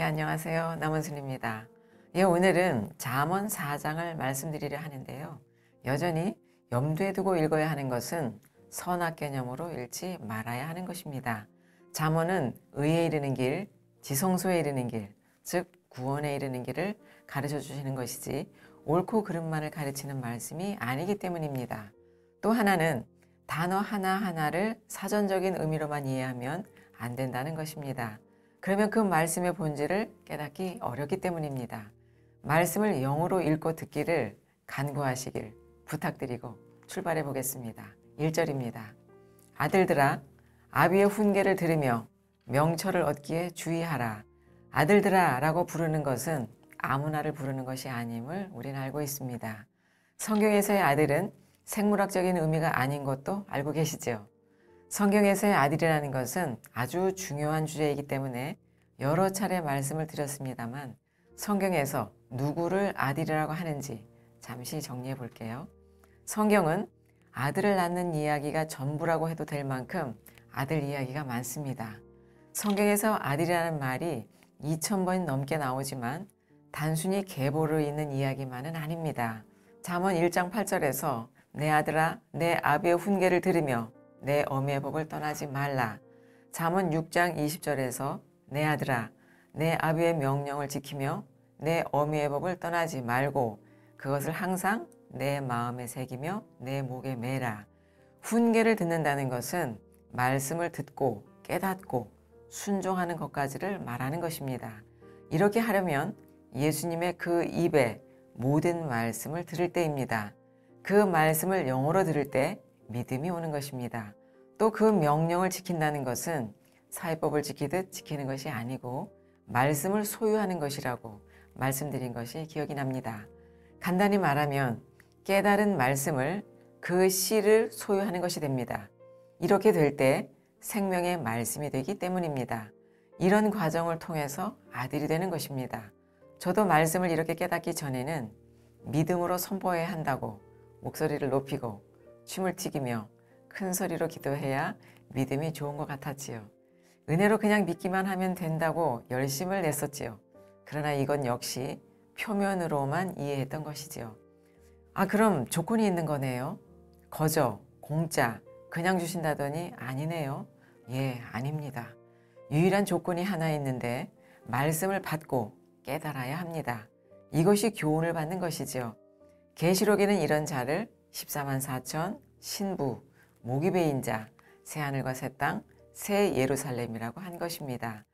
안녕하세요. 남은순입니다. 오늘은 잠언 4장을 말씀드리려 하는데요. 여전히 염두에 두고 읽어야 하는 것은 선악 개념으로 읽지 말아야 하는 것입니다. 잠언은 의에 이르는 길, 지성소에 이르는 길, 즉 구원에 이르는 길을 가르쳐 주시는 것이지 옳고 그름만을 가르치는 말씀이 아니기 때문입니다. 또 하나는 단어 하나하나를 사전적인 의미로만 이해하면 안 된다는 것입니다. 그러면 그 말씀의 본질을 깨닫기 어렵기 때문입니다. 말씀을 영어로 읽고 듣기를 간구하시길 부탁드리고 출발해 보겠습니다. 1절입니다. 아들들아, 아비의 훈계를 들으며 명철을 얻기에 주의하라. 아들들아 라고 부르는 것은 아무나를 부르는 것이 아님을 우리는 알고 있습니다. 성경에서의 아들은 생물학적인 의미가 아닌 것도 알고 계시죠? 성경에서의 아들이라는 것은 아주 중요한 주제이기 때문에 여러 차례 말씀을 드렸습니다만 성경에서 누구를 아들이라고 하는지 잠시 정리해 볼게요. 성경은 아들을 낳는 이야기가 전부라고 해도 될 만큼 아들 이야기가 많습니다. 성경에서 아들이라는 말이 2000번 넘게 나오지만 단순히 계보를 잇는 이야기만은 아닙니다. 잠언 1장 8절에서 내 아들아 내 아비의 훈계를 들으며 내 어미의 법을 떠나지 말라. 잠언 6장 20절에서 내 아들아 내 아비의 명령을 지키며 내 어미의 법을 떠나지 말고 그것을 항상 내 마음에 새기며 내 목에 매라. 훈계를 듣는다는 것은 말씀을 듣고 깨닫고 순종하는 것까지를 말하는 것입니다. 이렇게 하려면 예수님의 그 입에 모든 말씀을 들을 때입니다. 그 말씀을 영어로 들을 때 믿음이 오는 것입니다. 또 그 명령을 지킨다는 것은 사회법을 지키듯 지키는 것이 아니고 말씀을 소유하는 것이라고 말씀드린 것이 기억이 납니다. 간단히 말하면 깨달은 말씀을 그 씨를 소유하는 것이 됩니다. 이렇게 될 때 생명의 말씀이 되기 때문입니다. 이런 과정을 통해서 아들이 되는 것입니다. 저도 말씀을 이렇게 깨닫기 전에는 믿음으로 선포해야 한다고 목소리를 높이고 춤을 튀기며 큰 소리로 기도해야 믿음이 좋은 것 같았지요. 은혜로 그냥 믿기만 하면 된다고 열심을 냈었지요. 그러나 이건 역시 표면으로만 이해했던 것이지요. 그럼 조건이 있는 거네요. 거저, 공짜, 그냥 주신다더니 아니네요. 아닙니다. 유일한 조건이 하나 있는데 말씀을 받고 깨달아야 합니다. 이것이 교훈을 받는 것이지요. 계시록에는 이런 자를 14만 4천, 신부, 목이 베인 자, 새하늘과 새 땅, 새 예루살렘이라고 한 것입니다.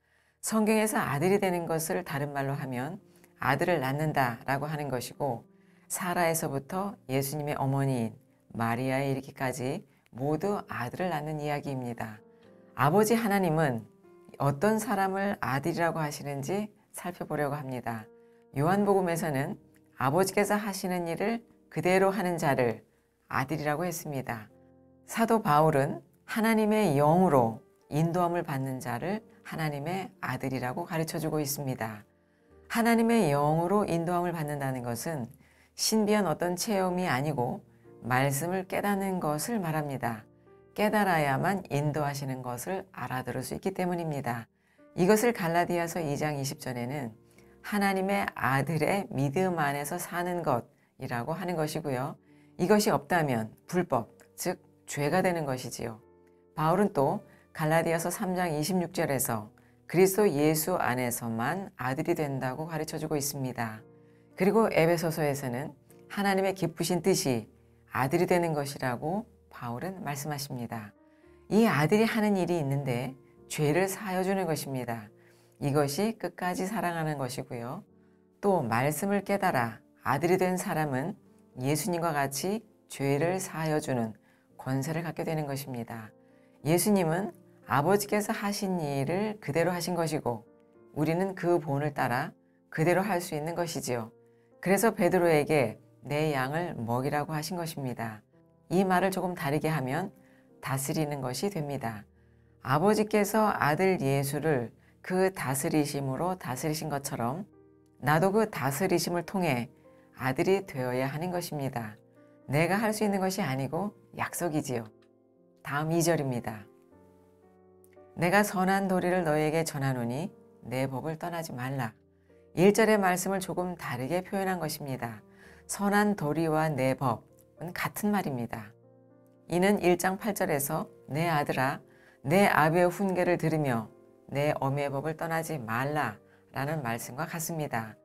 성경에서 아들이 되는 것을 다른 말로 하면 아들을 낳는다 라고 하는 것이고 사라에서부터 예수님의 어머니인 마리아에 이르기까지 모두 아들을 낳는 이야기입니다. 아버지 하나님은 어떤 사람을 아들이라고 하시는지 살펴보려고 합니다. 요한복음에서는 아버지께서 하시는 일을 그대로 하는 자를 아들이라고 했습니다. 사도 바울은 하나님의 영으로 인도함을 받는 자를 하나님의 아들이라고 가르쳐주고 있습니다. 하나님의 영으로 인도함을 받는다는 것은 신비한 어떤 체험이 아니고 말씀을 깨닫는 것을 말합니다. 깨달아야만 인도하시는 것을 알아들을 수 있기 때문입니다. 이것을 갈라디아서 2장 20절에는 하나님의 아들의 믿음 안에서 사는 것이라고 하는 것이고요. 이것이 없다면 불법, 즉 죄가 되는 것이지요. 바울은 또 갈라디아서 3장 26절에서 그리스도 예수 안에서만 아들이 된다고 가르쳐주고 있습니다. 그리고 에베소서에서는 하나님의 기쁘신 뜻이 아들이 되는 것이라고 바울은 말씀하십니다. 이 아들이 하는 일이 있는데 죄를 사하여주는 것입니다. 이것이 끝까지 사랑하는 것이고요. 또 말씀을 깨달아 아들이 된 사람은 예수님과 같이 죄를 사하여주는 권세를 갖게 되는 것입니다. 예수님은 아버지께서 하신 일을 그대로 하신 것이고 우리는 그 본을 따라 그대로 할 수 있는 것이지요. 그래서 베드로에게 내 양을 먹이라고 하신 것입니다. 이 말을 조금 다르게 하면 다스리는 것이 됩니다. 아버지께서 아들 예수를 그 다스리심으로 다스리신 것처럼 나도 그 다스리심을 통해 아들이 되어야 하는 것입니다. 내가 할 수 있는 것이 아니고 약속이지요. 다음 2절입니다. 내가 선한 도리를 너에게 전하노니 내 법을 떠나지 말라. 1절의 말씀을 조금 다르게 표현한 것입니다. 선한 도리와 내 법은 같은 말입니다. 이는 1장 8절에서 내 아들아 내 아비의 훈계를 들으며 내 어미의 법을 떠나지 말라 라는 말씀과 같습니다.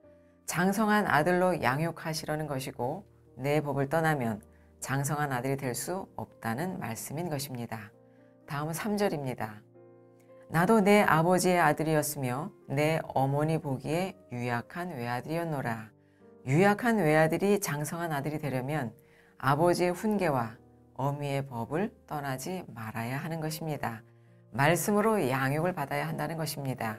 장성한 아들로 양육하시려는 것이고 내 법을 떠나면 장성한 아들이 될 수 없다는 말씀인 것입니다. 다음은 3절입니다. 나도 내 아버지의 아들이었으며 내 어머니 보기에 유약한 외아들이었노라. 유약한 외아들이 장성한 아들이 되려면 아버지의 훈계와 어미의 법을 떠나지 말아야 하는 것입니다. 말씀으로 양육을 받아야 한다는 것입니다.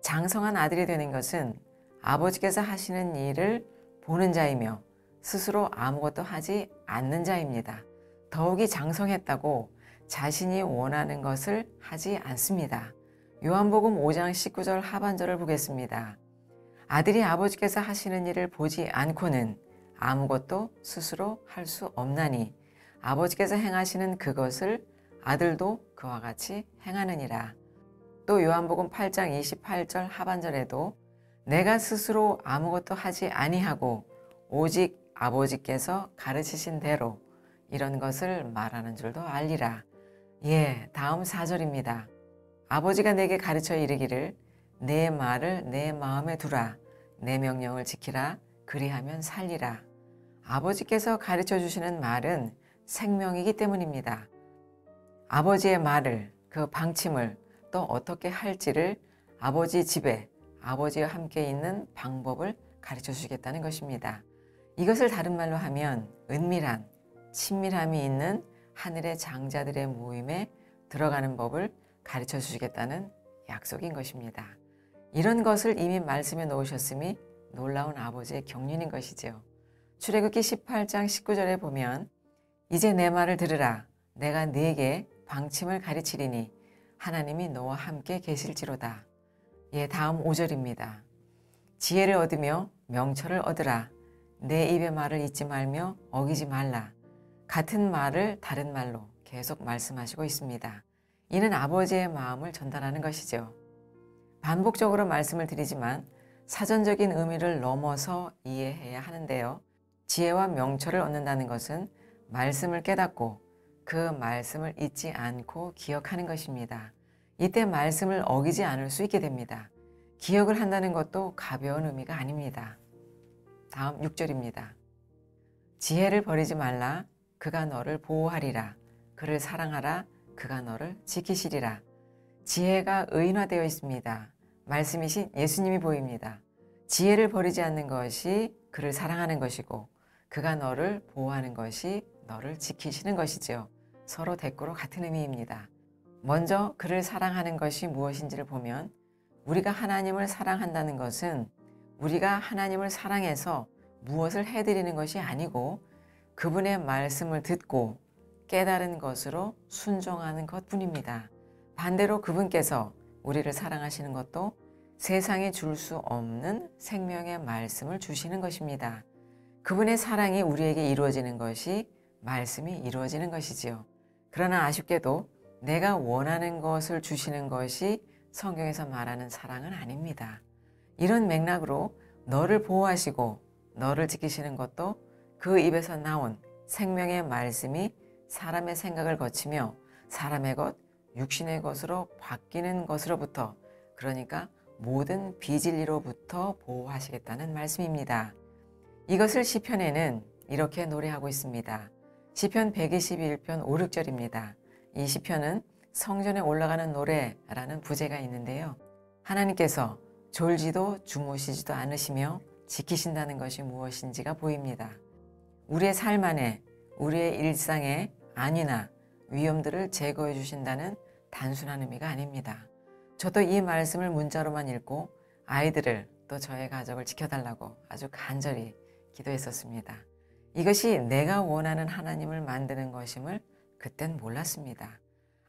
장성한 아들이 되는 것은 아버지께서 하시는 일을 보는 자이며 스스로 아무것도 하지 않는 자입니다. 더욱이 장성했다고 자신이 원하는 것을 하지 않습니다. 요한복음 5장 19절 하반절을 보겠습니다. 아들이 아버지께서 하시는 일을 보지 않고는 아무것도 스스로 할 수 없나니 아버지께서 행하시는 그것을 아들도 그와 같이 행하느니라. 또 요한복음 8장 28절 하반절에도 내가 스스로 아무것도 하지 아니하고 오직 아버지께서 가르치신 대로 이런 것을 말하는 줄도 알리라. 다음 4절입니다. 아버지가 내게 가르쳐 이르기를 내 말을 내 마음에 두라. 내 명령을 지키라. 그리하면 살리라. 아버지께서 가르쳐 주시는 말은 생명이기 때문입니다. 아버지의 말을, 그 방침을 또 어떻게 할지를 아버지 집에 아버지와 함께 있는 방법을 가르쳐 주시겠다는 것입니다. 이것을 다른 말로 하면 은밀한 친밀함이 있는 하늘의 장자들의 모임에 들어가는 법을 가르쳐 주시겠다는 약속인 것입니다. 이런 것을 이미 말씀해 놓으셨음이 놀라운 아버지의 경륜인 것이죠. 출애굽기 18장 19절에 보면 이제 내 말을 들으라. 내가 네게 방침을 가르치리니 하나님이 너와 함께 계실지로다. 다음 5절입니다. 지혜를 얻으며 명철을 얻으라. 내 입의 말을 잊지 말며 어기지 말라. 같은 말을 다른 말로 계속 말씀하시고 있습니다. 이는 아버지의 마음을 전달하는 것이죠. 반복적으로 말씀을 드리지만 사전적인 의미를 넘어서 이해해야 하는데요. 지혜와 명철을 얻는다는 것은 말씀을 깨닫고 그 말씀을 잊지 않고 기억하는 것입니다. 이때 말씀을 어기지 않을 수 있게 됩니다. 기억을 한다는 것도 가벼운 의미가 아닙니다. 다음 6절입니다. 지혜를 버리지 말라. 그가 너를 보호하리라. 그를 사랑하라. 그가 너를 지키시리라. 지혜가 의인화되어 있습니다. 말씀이신 예수님이 보입니다. 지혜를 버리지 않는 것이 그를 사랑하는 것이고 그가 너를 보호하는 것이 너를 지키시는 것이지요. 서로 대꾸로 같은 의미입니다. 먼저 그를 사랑하는 것이 무엇인지를 보면 우리가 하나님을 사랑한다는 것은 우리가 하나님을 사랑해서 무엇을 해드리는 것이 아니고 그분의 말씀을 듣고 깨달은 것으로 순종하는 것뿐입니다. 반대로 그분께서 우리를 사랑하시는 것도 세상에 줄 수 없는 생명의 말씀을 주시는 것입니다. 그분의 사랑이 우리에게 이루어지는 것이 말씀이 이루어지는 것이지요. 그러나 아쉽게도 내가 원하는 것을 주시는 것이 성경에서 말하는 사랑은 아닙니다. 이런 맥락으로 너를 보호하시고 너를 지키시는 것도 그 입에서 나온 생명의 말씀이 사람의 생각을 거치며 사람의 것, 육신의 것으로 바뀌는 것으로부터, 그러니까 모든 비진리로부터 보호하시겠다는 말씀입니다. 이것을 시편에는 이렇게 노래하고 있습니다. 시편 121편 5, 6절입니다. 이 시편은 성전에 올라가는 노래라는 부제가 있는데요. 하나님께서 졸지도 주무시지도 않으시며 지키신다는 것이 무엇인지가 보입니다. 우리의 삶 안에, 우리의 일상에 안위나 위험들을 제거해 주신다는 단순한 의미가 아닙니다. 저도 이 말씀을 문자로만 읽고 아이들을 또 저의 가족을 지켜달라고 아주 간절히 기도했었습니다. 이것이 내가 원하는 하나님을 만드는 것임을 그땐 몰랐습니다.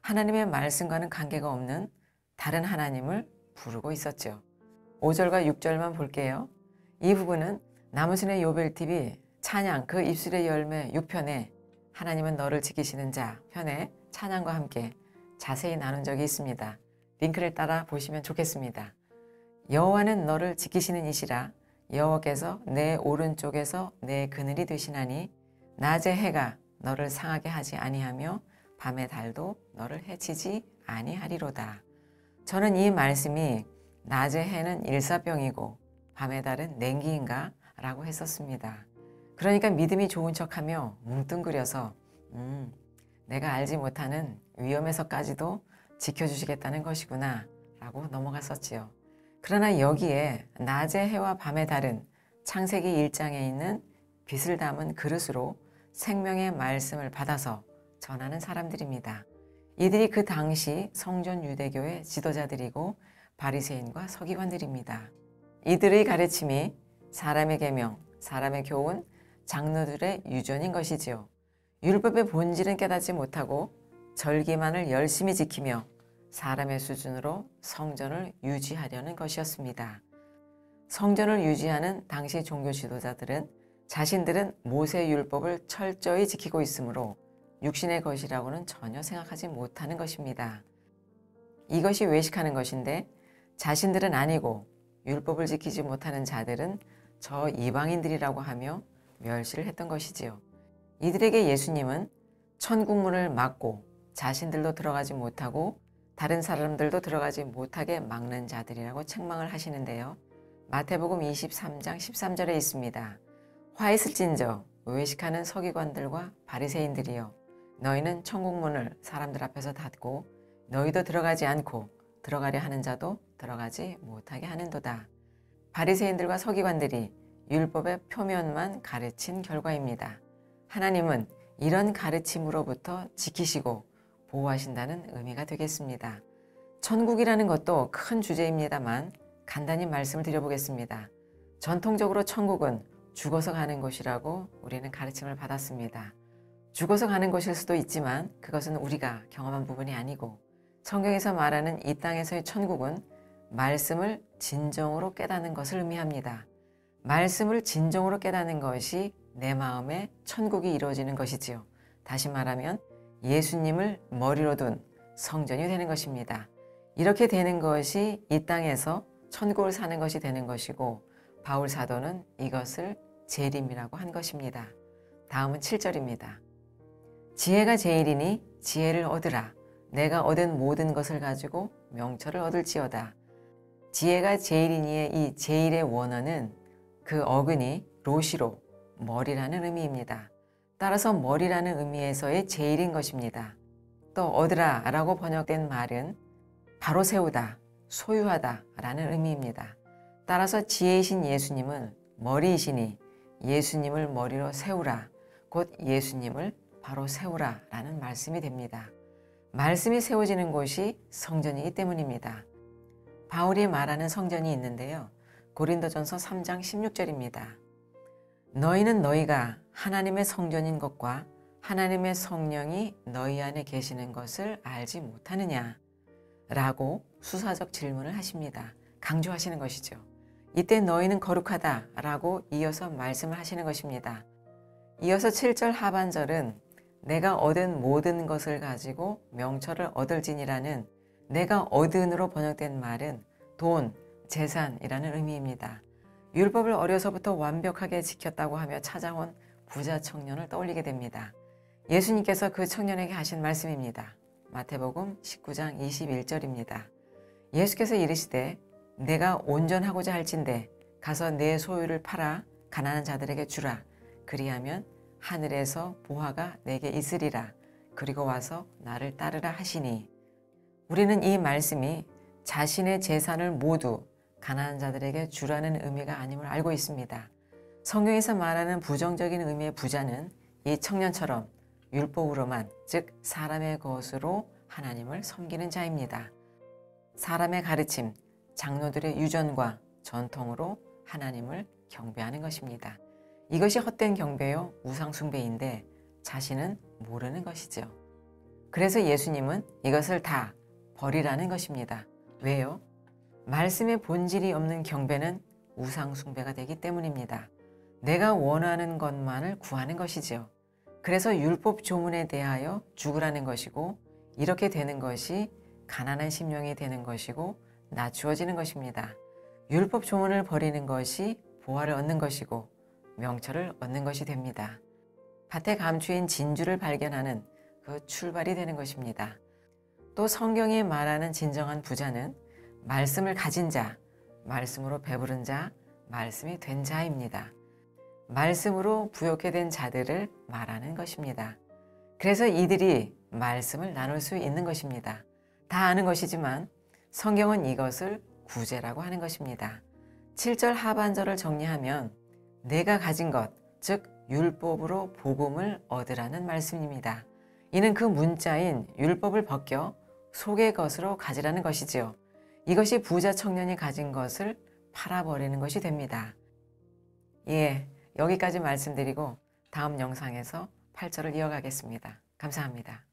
하나님의 말씀과는 관계가 없는 다른 하나님을 부르고 있었죠. 5절과 6절만 볼게요. 이 부분은 나무순의 요벨TV 찬양 그 입술의 열매 6편에 하나님은 너를 지키시는 자 편에 찬양과 함께 자세히 나눈 적이 있습니다. 링크를 따라 보시면 좋겠습니다. 여호와는 너를 지키시는 이시라. 여호와께서 내 오른쪽에서 내 그늘이 되시나니 낮의 해가 너를 상하게 하지 아니하며 밤의 달도 너를 해치지 아니하리로다. 저는 이 말씀이 낮의 해는 일사병이고 밤의 달은 냉기인가? 라고 했었습니다. 그러니까 믿음이 좋은 척하며 뭉뚱그려서 내가 알지 못하는 위험에서까지도 지켜주시겠다는 것이구나 라고 넘어갔었지요. 그러나 여기에 낮의 해와 밤의 달은 창세기 1장에 있는 빛을 담은 그릇으로 생명의 말씀을 받아서 전하는 사람들입니다. 이들이 그 당시 성전 유대교의 지도자들이고 바리새인과 서기관들입니다. 이들의 가르침이 사람의 계명, 사람의 교훈, 장로들의 유전인 것이지요. 율법의 본질은 깨닫지 못하고 절기만을 열심히 지키며 사람의 수준으로 성전을 유지하려는 것이었습니다. 성전을 유지하는 당시 종교 지도자들은 자신들은 모세 율법을 철저히 지키고 있으므로 육신의 것이라고는 전혀 생각하지 못하는 것입니다. 이것이 외식하는 것인데 자신들은 아니고 율법을 지키지 못하는 자들은 저 이방인들이라고 하며 멸시를 했던 것이지요. 이들에게 예수님은 천국문을 막고 자신들도 들어가지 못하고 다른 사람들도 들어가지 못하게 막는 자들이라고 책망을 하시는데요. 마태복음 23장 13절에 있습니다. 화 있을진저 외식하는 서기관들과 바리새인들이여, 너희는 천국문을 사람들 앞에서 닫고 너희도 들어가지 않고 들어가려 하는 자도 들어가지 못하게 하는도다. 바리새인들과 서기관들이 율법의 표면만 가르친 결과입니다. 하나님은 이런 가르침으로부터 지키시고 보호하신다는 의미가 되겠습니다. 천국이라는 것도 큰 주제입니다만 간단히 말씀을 드려보겠습니다. 전통적으로 천국은 죽어서 가는 곳이라고 우리는 가르침을 받았습니다. 죽어서 가는 곳일 수도 있지만 그것은 우리가 경험한 부분이 아니고, 성경에서 말하는 이 땅에서의 천국은 말씀을 진정으로 깨닫는 것을 의미합니다. 말씀을 진정으로 깨닫는 것이 내 마음에 천국이 이루어지는 것이지요. 다시 말하면 예수님을 머리로 둔 성전이 되는 것입니다. 이렇게 되는 것이 이 땅에서 천국을 사는 것이 되는 것이고, 바울 사도는 이것을 재림이라고 한 것입니다. 다음은 7절입니다. 지혜가 제일이니 지혜를 얻으라. 내가 얻은 모든 것을 가지고 명철을 얻을지어다. 지혜가 제일이니의 이 제일의 원어는 그 어근이 로시로 머리라는 의미입니다. 따라서 머리라는 의미에서의 제일인 것입니다. 또 얻으라 라고 번역된 말은 바로 세우다, 소유하다 라는 의미입니다. 따라서 지혜이신 예수님은 머리이시니 예수님을 머리로 세우라, 곧 예수님을 바로 세우라 라는 말씀이 됩니다. 말씀이 세워지는 곳이 성전이기 때문입니다. 바울이 말하는 성전이 있는데요. 고린도전서 3장 16절입니다. 너희는 너희가 하나님의 성전인 것과 하나님의 성령이 너희 안에 계시는 것을 알지 못하느냐? 라고 수사적 질문을 하십니다. 강조하시는 것이죠. 이때 너희는 거룩하다 라고 이어서 말씀을 하시는 것입니다. 이어서 7절 하반절은 내가 얻은 모든 것을 가지고 명철을 얻을지니라는 내가 얻은으로 번역된 말은 돈, 재산이라는 의미입니다. 율법을 어려서부터 완벽하게 지켰다고 하며 찾아온 부자 청년을 떠올리게 됩니다. 예수님께서 그 청년에게 하신 말씀입니다. 마태복음 19장 21절입니다. 예수께서 이르시되 내가 온전하고자 할진대 가서 내 소유를 팔아 가난한 자들에게 주라. 그리하면 하늘에서 보화가 내게 있으리라. 그리고 와서 나를 따르라 하시니, 우리는 이 말씀이 자신의 재산을 모두 가난한 자들에게 주라는 의미가 아님을 알고 있습니다. 성경에서 말하는 부정적인 의미의 부자는 이 청년처럼 율법으로만, 즉 사람의 것으로 하나님을 섬기는 자입니다. 사람의 가르침, 장로들의 유전과 전통으로 하나님을 경배하는 것입니다. 이것이 헛된 경배요 우상 숭배인데 자신은 모르는 것이죠. 그래서 예수님은 이것을 다 버리라는 것입니다. 왜요? 말씀의 본질이 없는 경배는 우상 숭배가 되기 때문입니다. 내가 원하는 것만을 구하는 것이지요. 그래서 율법 조문에 대하여 죽으라는 것이고, 이렇게 되는 것이 가난한 심령이 되는 것이고 낮추어지는 것입니다. 율법 조문을 버리는 것이 보화를 얻는 것이고 명철을 얻는 것이 됩니다. 밭에 감추인 진주를 발견하는 그 출발이 되는 것입니다. 또 성경이 말하는 진정한 부자는 말씀을 가진 자, 말씀으로 배부른 자, 말씀이 된 자입니다. 말씀으로 부욕해 된 자들을 말하는 것입니다. 그래서 이들이 말씀을 나눌 수 있는 것입니다. 다 아는 것이지만 성경은 이것을 구제라고 하는 것입니다. 7절 하반절을 정리하면 내가 가진 것, 즉 율법으로 복음을 얻으라는 말씀입니다. 이는 그 문자인 율법을 벗겨 속의 것으로 가지라는 것이지요. 이것이 부자 청년이 가진 것을 팔아버리는 것이 됩니다. 예, 여기까지 말씀드리고 다음 영상에서 8절을 이어가겠습니다. 감사합니다.